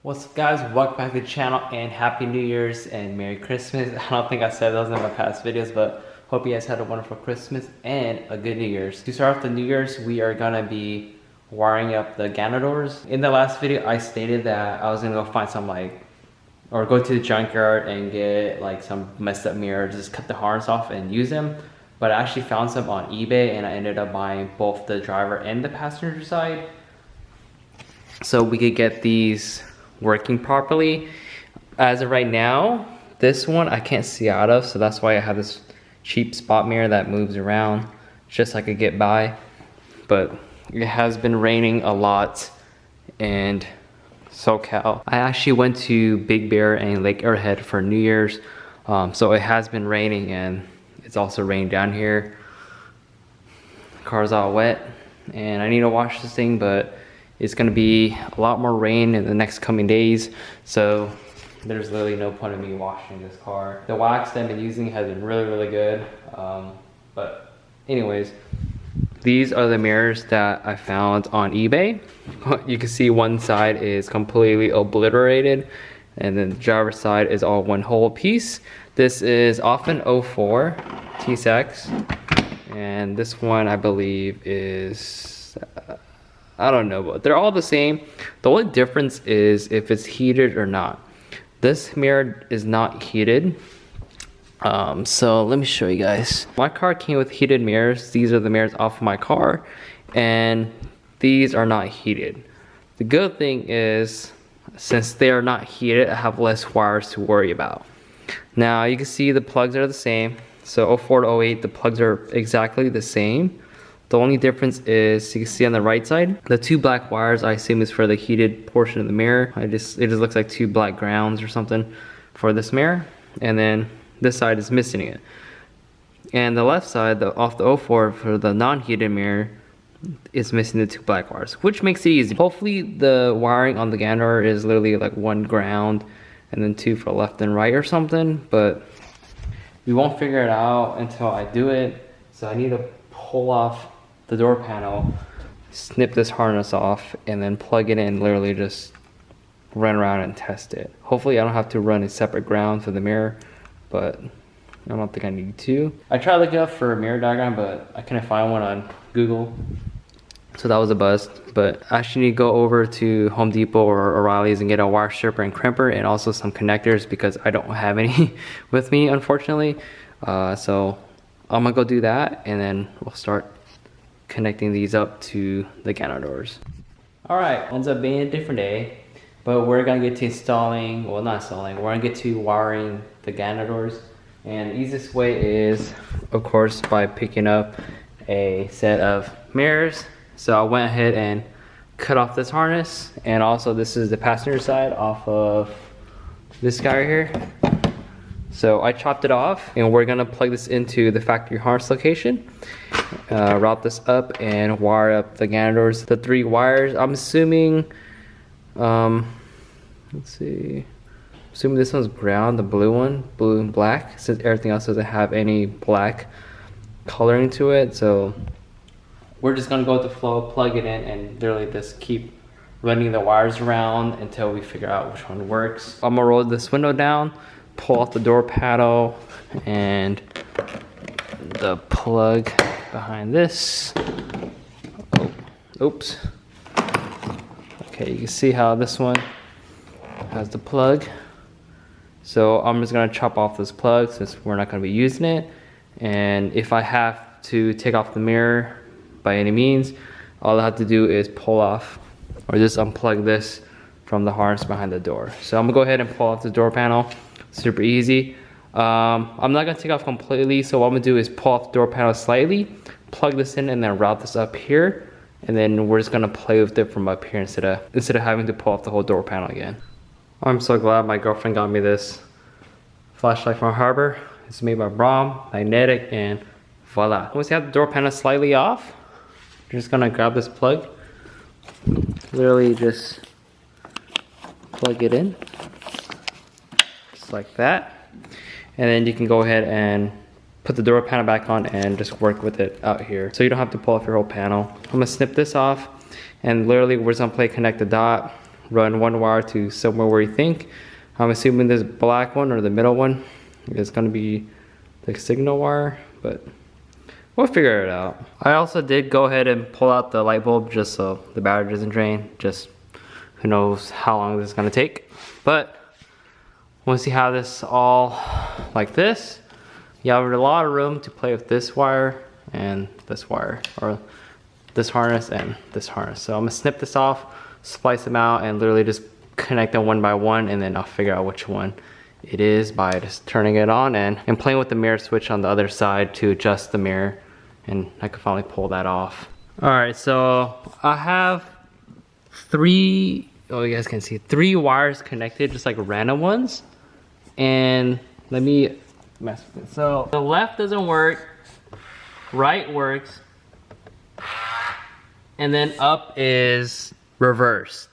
What's up guys, welcome back to the channel and Happy New Year's and Merry Christmas. I don't think I said those in my past videos, but hope you guys had a wonderful Christmas and a good New Year's. To start off the New Year's, we are gonna be wiring up the Ganadors. In the last video, I stated that I was gonna go find some or go to the junkyard and get like some messed up mirrors, just cut the harness off and use them. But I actually found some on eBay and I ended up buying both the driver and the passenger side, so we could get these working properly. As of right now, this one I can't see out of, so that's why I have this cheap spot mirror that moves around just so I could get by. But it has been raining a lot in SoCal. I actually went to Big Bear and Lake Arrowhead for New Year's, so it has been raining and it's also raining down here. Car's all wet and I need to wash this thing, but it's gonna be a lot more rain in the next coming days, so there's literally no point in me washing this car. The wax that I've been using has been really good. But anyways, these are the mirrors that I found on eBay. You can see one side is completely obliterated and then the driver's side is all one whole piece. This is off an 04 T-Sex, and this one I believe is I don't know, but they're all the same. The only difference is if it's heated or not. This mirror is not heated. So let me show you guys. My car came with heated mirrors. These are the mirrors off of my car, and these are not heated. The good thing is, since they are not heated, I have less wires to worry about. Now you can see the plugs are the same. So 04 to 08, the plugs are exactly the same. The only difference is, you can see on the right side, the two black wires I assume is for the heated portion of the mirror. It just looks like two black grounds or something for this mirror. And then this side is missing it. And the left side, off the 04 for the non-heated mirror, is missing the two black wires, which makes it easy. Hopefully the wiring on the Ganador is literally like one ground and then two for left and right or something, but we won't figure it out until I do it. So I need to pull off the door panel, snip this harness off, and then plug it in, literally just run around and test it. Hopefully I don't have to run a separate ground for the mirror, but I don't think I need to. I tried looking up for a mirror diagram, but I couldn't find one on Google, so that was a bust. But I actually need to go over to Home Depot or O'Reilly's and get a wire stripper and crimper and also some connectors because I don't have any with me, unfortunately. So I'm gonna go do that and then we'll start connecting these up to the Ganadors. Alright, ends up being a different day, but we're gonna get to installing, well not installing, we're gonna get to wiring the Ganadors. And the easiest way is, of course, by picking up a set of mirrors. So I went ahead and cut off this harness, and also this is the passenger side off of this guy right here. So I chopped it off and we're gonna plug this into the factory harness location, route this up and wire up the Ganadors. The three wires, I'm assuming, let's see, assuming this one's brown, the blue one, blue and black, since everything else doesn't have any black coloring to it. So we're just gonna go with the flow, plug it in, and literally just keep running the wires around until we figure out which one works. I'm gonna roll this window down, pull off the door panel and the plug behind this. Oh, oops. Okay, you can see how this one has the plug. So I'm just gonna chop off this plug since we're not gonna be using it. And if I have to take off the mirror by any means, all I have to do is pull off or just unplug this from the harness behind the door. So I'm gonna go ahead and pull off the door panel. Super easy. I'm not gonna take off completely, so what I'm gonna do is pull off the door panel slightly, plug this in, and then route this up here, and then we're just gonna play with it from up here instead of having to pull off the whole door panel again. I'm so glad my girlfriend got me this flashlight from Harbor. It's made by Brom, magnetic, and voila. Once you have the door panel slightly off, you're just gonna grab this plug, literally just plug it in like that, and then you can go ahead and put the door panel back on and just work with it out here, so you don't have to pull off your whole panel. I'm gonna snip this off, and literally we're just gonna play connect the dot, run one wire to somewhere where you think. I'm assuming this black one or the middle one is gonna be the signal wire, but we'll figure it out. I also did go ahead and pull out the light bulb just so the battery doesn't drain. Just who knows how long this is gonna take. But once you have this all like this, you have a lot of room to play with this wire and this wire, or this harness and this harness. So I'm gonna snip this off, splice them out, and literally just connect them one by one, and then I'll figure out which one it is by just turning it on and playing with the mirror switch on the other side to adjust the mirror, and I can finally pull that off. All right, so I have three, oh you guys can see, 3 wires connected, just like random ones. And let me mess with it. So the left doesn't work, right works, and then up is reversed.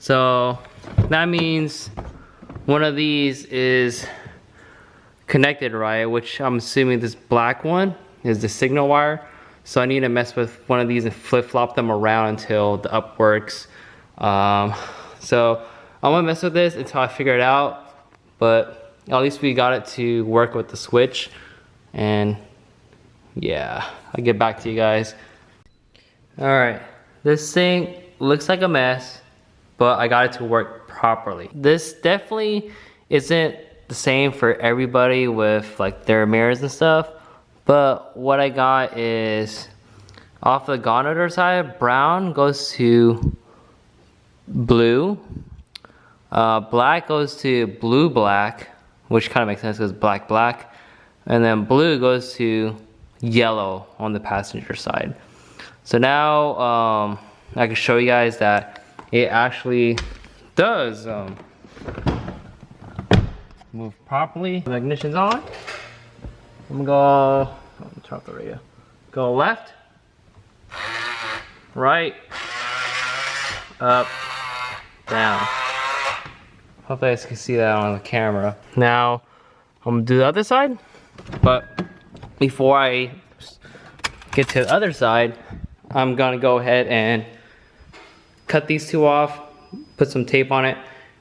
So that means one of these is connected right, which I'm assuming this black one is the signal wire. So I need to mess with one of these and flip-flop them around until the up works. So I'm gonna mess with this until I figure it out, but at least we got it to work with the switch. And yeah, I'll get back to you guys. All right, this thing looks like a mess, but I got it to work properly. This definitely isn't the same for everybody with like their mirrors and stuff, but what I got is off the Ganador side, brown goes to blue, black goes to blue black, which kind of makes sense because black black, and then blue goes to yellow on the passenger side. So now I can show you guys that it actually does move properly. The ignition's on. I'm gonna go, turn off the radio. Go left, right, up, down. Hope you guys can see that on the camera. Now I'm gonna do the other side, but before I get to the other side, I'm gonna go ahead and cut these 2 off, put some tape on it,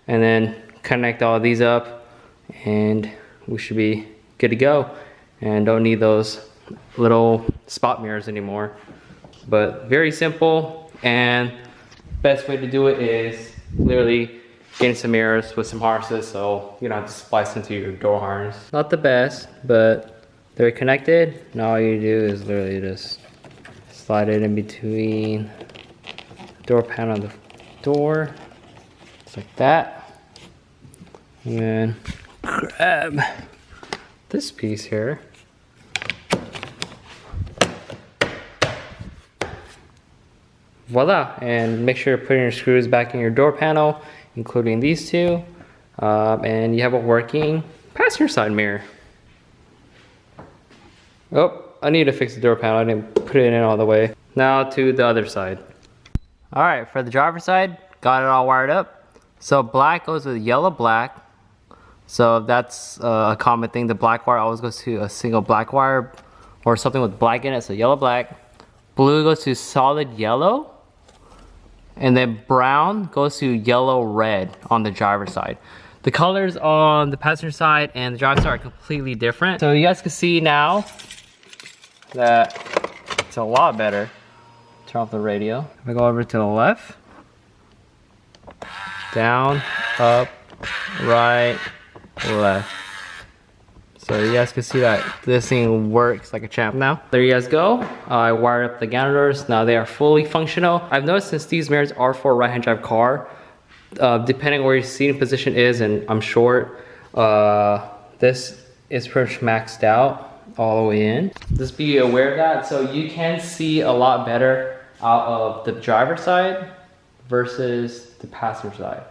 and then connect all of these up, and we should be good to go and don't need those little spot mirrors anymore. But very simple, and best way to do it is literally getting some mirrors with some harnesses so you don't have to splice into your door harness. Not the best, but they're connected, and all you do is literally just slide it in between the door panel and the door, just like that. And then grab this piece here. Voila, and make sure to put your screws back in your door panel, including these 2, and you have a working passenger side mirror. Oh, I need to fix the door panel. I didn't put it in all the way. Now to the other side. All right, for the driver's side, got it all wired up. So black goes with yellow black. So that's a common thing. The black wire always goes to a single black wire or something with black in it, so yellow black. Blue goes to solid yellow. And then brown goes to yellow red on the driver's side. The colors on the passenger side and the driver's side are completely different. So you guys can see now that it's a lot better. Turn off the radio. If I go over to the left, down, up, right, left. So you guys can see that this thing works like a champ now. There you guys go. I wired up the Ganadors. Now they are fully functional. I've noticed since these mirrors are for a right-hand drive car, depending where your seating position is, and I'm short, this is pretty much maxed out all the way in. Just be aware of that. So you can see a lot better out of the driver's side versus the passenger side.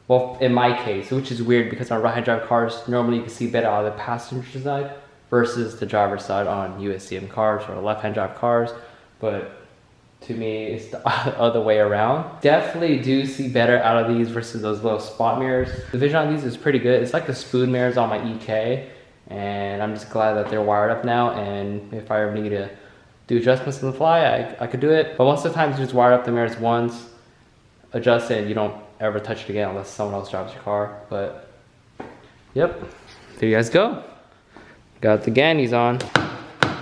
Well, in my case, which is weird because on right-hand drive cars, normally you can see better out of the passenger side versus the driver's side on USDM cars or left-hand drive cars. But to me, it's the other way around. Definitely do see better out of these versus those little spot mirrors. The vision on these is pretty good. It's like the spoon mirrors on my EK, and I'm just glad that they're wired up now. And if I ever need to do adjustments on the fly, I could do it. But most of the time, you just wire up the mirrors once, adjust it, and you don't ever touch it again unless someone else drives your car. But yep, there you guys go. Got the Gannies on.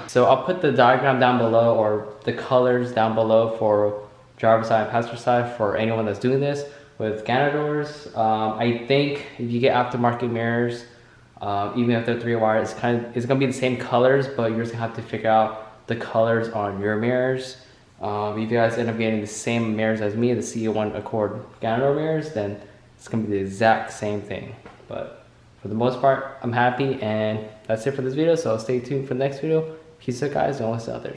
So I'll put the diagram down below, or the colors down below for driver's side and passenger side for anyone that's doing this with Ganadors. I think if you get aftermarket mirrors, even if they're 3-wire, it's gonna be the same colors, but you're just gonna have to figure out the colors on your mirrors. If you guys end up getting the same mirrors as me, the CL1 Accord Ganador mirrors, then it's gonna be the exact same thing. But for the most part, I'm happy, and that's it for this video. So stay tuned for the next video. Peace out, guys, and all this others.